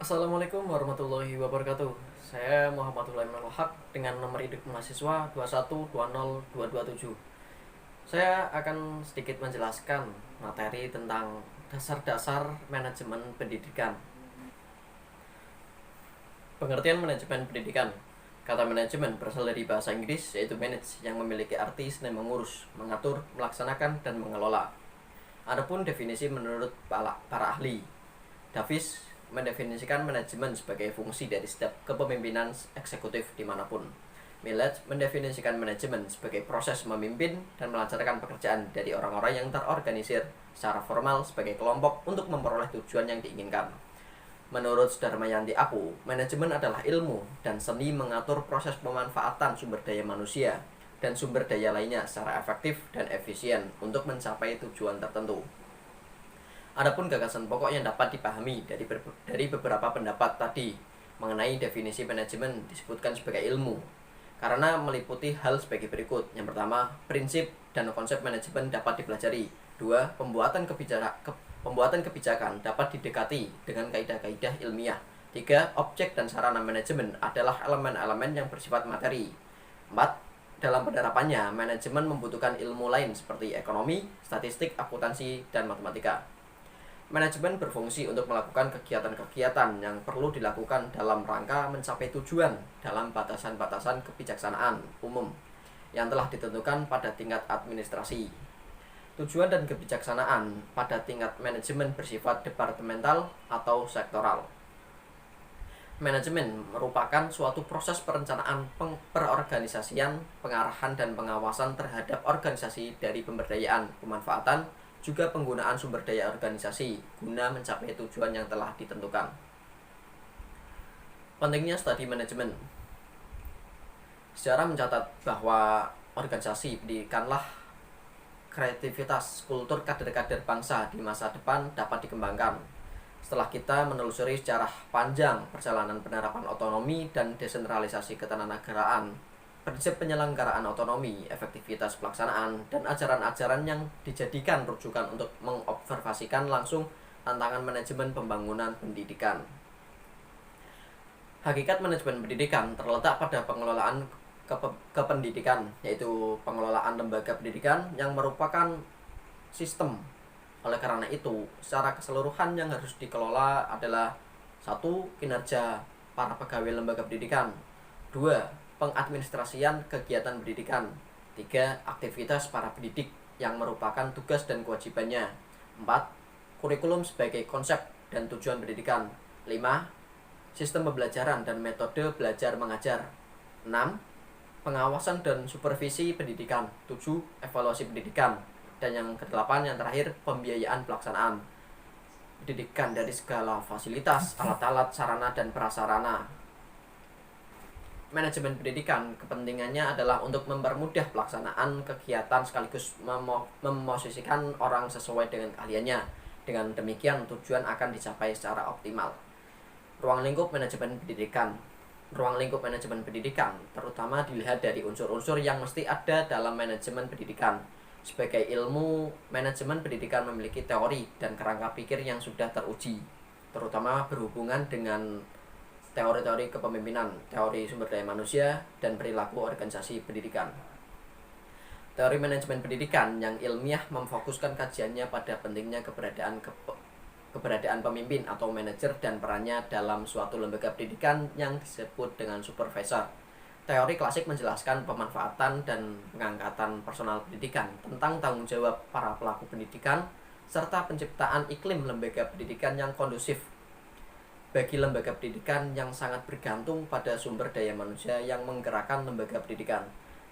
Assalamualaikum warahmatullahi wabarakatuh. Saya Muhammad Sulaiman Wahab dengan nomor induk mahasiswa 2120227. Saya akan sedikit menjelaskan materi tentang dasar-dasar manajemen pendidikan. Pengertian manajemen pendidikan. Kata manajemen berasal dari bahasa Inggris yaitu manage, yang memiliki arti senang mengurus, mengatur, melaksanakan, dan mengelola. Adapun definisi menurut para ahli, Davis mendefinisikan manajemen sebagai fungsi dari setiap kepemimpinan eksekutif dimanapun. Millet mendefinisikan manajemen sebagai proses memimpin dan melancarkan pekerjaan dari orang-orang yang terorganisir secara formal sebagai kelompok untuk memperoleh tujuan yang diinginkan. Menurut Sudarmayanti Apu, manajemen adalah ilmu dan seni mengatur proses pemanfaatan sumber daya manusia dan sumber daya lainnya secara efektif dan efisien untuk mencapai tujuan tertentu. Adapun gagasan pokok yang dapat dipahami dari beberapa pendapat tadi mengenai definisi manajemen disebutkan sebagai ilmu, karena meliputi hal sebagai berikut. Yang pertama, prinsip dan konsep manajemen dapat dipelajari. Dua, pembuatan kebijakan dapat didekati dengan kaidah-kaidah ilmiah. Tiga, objek dan sarana manajemen adalah elemen-elemen yang bersifat materi. Empat, dalam penerapannya, manajemen membutuhkan ilmu lain seperti ekonomi, statistik, akuntansi, dan matematika. Manajemen berfungsi untuk melakukan kegiatan-kegiatan yang perlu dilakukan dalam rangka mencapai tujuan dalam batasan-batasan kebijaksanaan umum yang telah ditentukan pada tingkat administrasi. Tujuan dan kebijaksanaan pada tingkat manajemen bersifat departemental atau sektoral. Manajemen merupakan suatu proses perencanaan, perorganisasian, pengarahan, dan pengawasan terhadap organisasi dari pemberdayaan, pemanfaatan, juga penggunaan sumber daya organisasi guna mencapai tujuan yang telah ditentukan. Pentingnya studi manajemen. Sejarah mencatat bahwa organisasi pendidikanlah kreativitas kultur kader-kader bangsa di masa depan dapat dikembangkan. Setelah kita menelusuri sejarah panjang perjalanan penerapan otonomi dan desentralisasi ketenaganegaraan, prinsip penyelenggaraan otonomi, efektivitas pelaksanaan, dan ajaran-ajaran yang dijadikan rujukan untuk mengobservasikan langsung tantangan manajemen pembangunan pendidikan. Hakikat manajemen pendidikan terletak pada pengelolaan kependidikan, yaitu pengelolaan lembaga pendidikan yang merupakan sistem. Oleh karena itu, secara keseluruhan yang harus dikelola adalah: 1. Kinerja para pegawai lembaga pendidikan. 2. Pengadministrasian kegiatan pendidikan. 3. Aktivitas para pendidik yang merupakan tugas dan kewajibannya. 4. Kurikulum sebagai konsep dan tujuan pendidikan. 5. Sistem pembelajaran dan metode belajar mengajar. 6. Pengawasan dan supervisi pendidikan. 7. Evaluasi pendidikan. Dan yang ke-8 yang terakhir, pembiayaan pelaksanaan pendidikan dari segala fasilitas, alat-alat, sarana, dan prasarana. Manajemen pendidikan kepentingannya adalah untuk mempermudah pelaksanaan kegiatan sekaligus memosisikan orang sesuai dengan keahliannya. Dengan demikian tujuan akan dicapai secara optimal. Ruang lingkup manajemen pendidikan. Ruang lingkup manajemen pendidikan terutama dilihat dari unsur-unsur yang mesti ada dalam manajemen pendidikan. Sebagai ilmu, manajemen pendidikan memiliki teori dan kerangka pikir yang sudah teruji, terutama berhubungan dengan teori-teori kepemimpinan, teori sumber daya manusia, dan perilaku organisasi pendidikan. Teori manajemen pendidikan yang ilmiah memfokuskan kajiannya pada pentingnya keberadaan pemimpin atau manajer dan perannya dalam suatu lembaga pendidikan yang disebut dengan supervisor. Teori klasik menjelaskan pemanfaatan dan pengangkatan personal pendidikan, tentang tanggung jawab para pelaku pendidikan, serta penciptaan iklim lembaga pendidikan yang kondusif bagi lembaga pendidikan yang sangat bergantung pada sumber daya manusia yang menggerakkan lembaga pendidikan.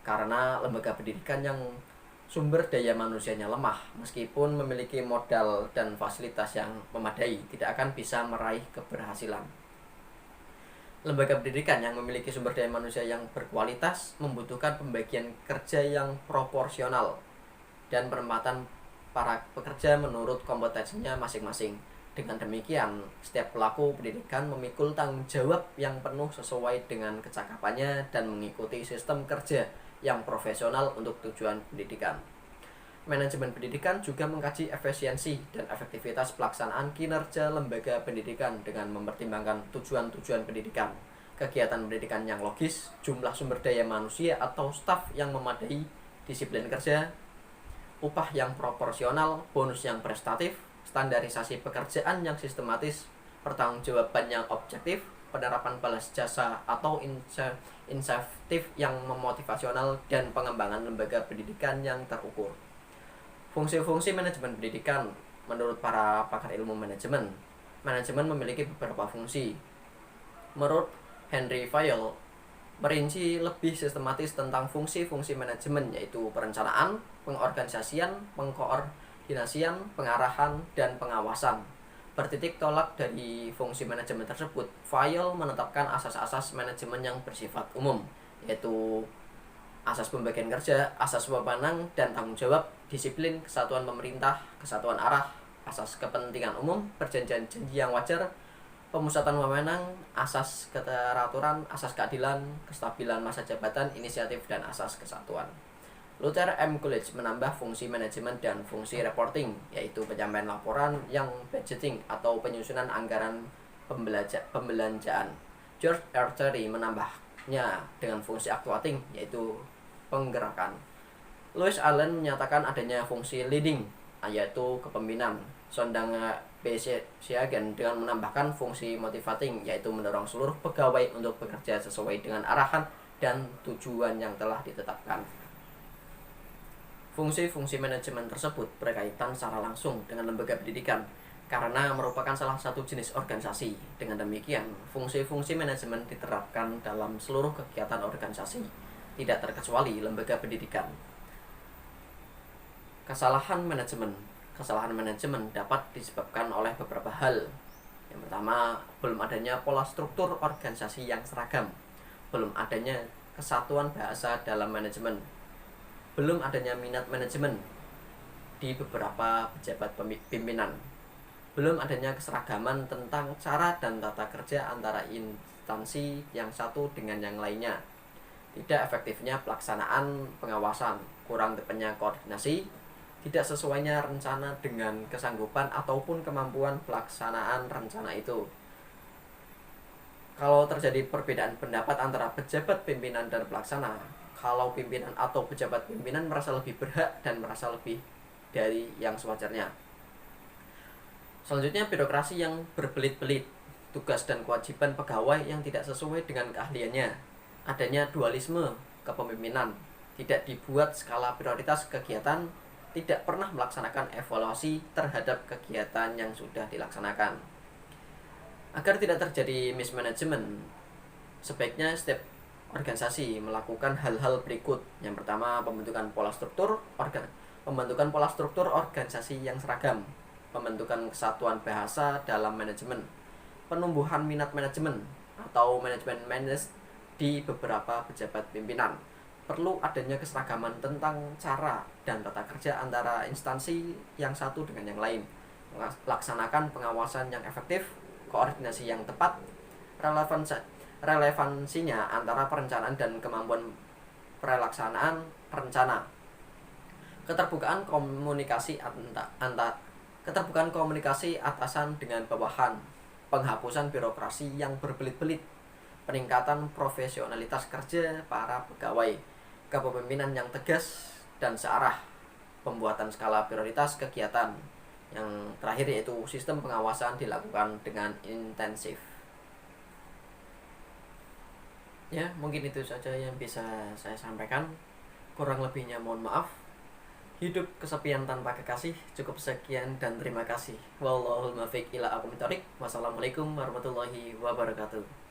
Karena lembaga pendidikan yang sumber daya manusianya lemah, meskipun memiliki modal dan fasilitas yang memadai, tidak akan bisa meraih keberhasilan. Lembaga pendidikan yang memiliki sumber daya manusia yang berkualitas membutuhkan pembagian kerja yang proporsional dan penempatan para pekerja menurut kompetensinya masing-masing. Dengan demikian, setiap pelaku pendidikan memikul tanggung jawab yang penuh sesuai dengan kecakapannya dan mengikuti sistem kerja yang profesional untuk tujuan pendidikan. Manajemen pendidikan juga mengkaji efisiensi dan efektivitas pelaksanaan kinerja lembaga pendidikan dengan mempertimbangkan tujuan-tujuan pendidikan, kegiatan pendidikan yang logis, jumlah sumber daya manusia atau staf yang memadai, disiplin kerja, upah yang proporsional, bonus yang prestatif, standarisasi pekerjaan yang sistematis, pertanggungjawaban yang objektif, penerapan balas jasa atau insentif yang memotivasional, dan pengembangan lembaga pendidikan yang terukur. Fungsi-fungsi manajemen pendidikan menurut para pakar ilmu manajemen. Manajemen memiliki beberapa fungsi. Menurut Henry Fayol, merinci lebih sistematis tentang fungsi-fungsi manajemen, yaitu perencanaan, pengorganisasian, pengkoordinasian, pengarahan, dan pengawasan. Bertitik tolak dari fungsi manajemen tersebut, Fayol menetapkan asas-asas manajemen yang bersifat umum, yaitu asas pembagian kerja, asas wewenang dan tanggung jawab, disiplin, kesatuan pemerintah, kesatuan arah, asas kepentingan umum, perjanjian janji yang wajar, pemusatan wewenang, asas keteraturan, asas keadilan, kestabilan masa jabatan, inisiatif, dan asas kesatuan. Luther M. Coolidge menambah fungsi manajemen dan fungsi reporting, yaitu penyampaian laporan yang budgeting atau penyusunan anggaran pembelanjaan. George R. Terry menambahnya dengan fungsi actuating, yaitu penggerakan. Louis Allen menyatakan adanya fungsi leading, yaitu kepemimpinan. Sondang B. Siagen dengan menambahkan fungsi motivating, yaitu mendorong seluruh pegawai untuk bekerja sesuai dengan arahan dan tujuan yang telah ditetapkan. Fungsi-fungsi manajemen tersebut berkaitan secara langsung dengan lembaga pendidikan karena merupakan salah satu jenis organisasi. Dengan demikian, fungsi-fungsi manajemen diterapkan dalam seluruh kegiatan organisasi, tidak terkecuali lembaga pendidikan. Kesalahan manajemen dapat disebabkan oleh beberapa hal. Yang pertama, belum adanya pola struktur organisasi yang seragam, belum adanya kesatuan bahasa dalam manajemen, belum adanya minat manajemen di beberapa pejabat pimpinan, belum adanya keseragaman tentang cara dan tata kerja antara instansi yang satu dengan yang lainnya, tidak efektifnya pelaksanaan pengawasan, kurang tepatnya koordinasi, tidak sesuainya rencana dengan kesanggupan ataupun kemampuan pelaksanaan rencana itu. Kalau terjadi perbedaan pendapat antara pejabat pimpinan dan pelaksana, kalau pimpinan atau pejabat pimpinan merasa lebih berhak dan merasa lebih dari yang sewajarnya. Selanjutnya, birokrasi yang berbelit-belit, tugas dan kewajiban pegawai yang tidak sesuai dengan keahliannya, adanya dualisme kepemimpinan, tidak dibuat skala prioritas kegiatan, tidak pernah melaksanakan evaluasi terhadap kegiatan yang sudah dilaksanakan. Agar tidak terjadi mismanagement, sebaiknya setiap organisasi melakukan hal-hal berikut. Yang pertama, pembentukan pola struktur organisasi yang seragam, pembentukan kesatuan bahasa dalam manajemen, penumbuhan minat manajemen atau manajemen manage di beberapa pejabat pimpinan. Perlu adanya keseragaman tentang cara dan tata kerja antara instansi yang satu dengan yang lain, melaksanakan pengawasan yang efektif, koordinasi yang tepat, relevansinya antara perencanaan dan kemampuan pelaksanaan rencana, keterbukaan komunikasi atasan dengan bawahan, penghapusan birokrasi yang berbelit-belit, peningkatan profesionalitas kerja para pegawai, kepemimpinan yang tegas dan searah, pembuatan skala prioritas kegiatan. Yang terakhir yaitu sistem pengawasan dilakukan dengan intensif. Ya, mungkin itu saja yang bisa saya sampaikan. Kurang lebihnya mohon maaf. Hidup kesepian tanpa kekasih. Cukup sekian dan terima kasih. Wallahul muwaffiq ila aqwamit thoriq. Wassalamualaikum warahmatullahi wabarakatuh.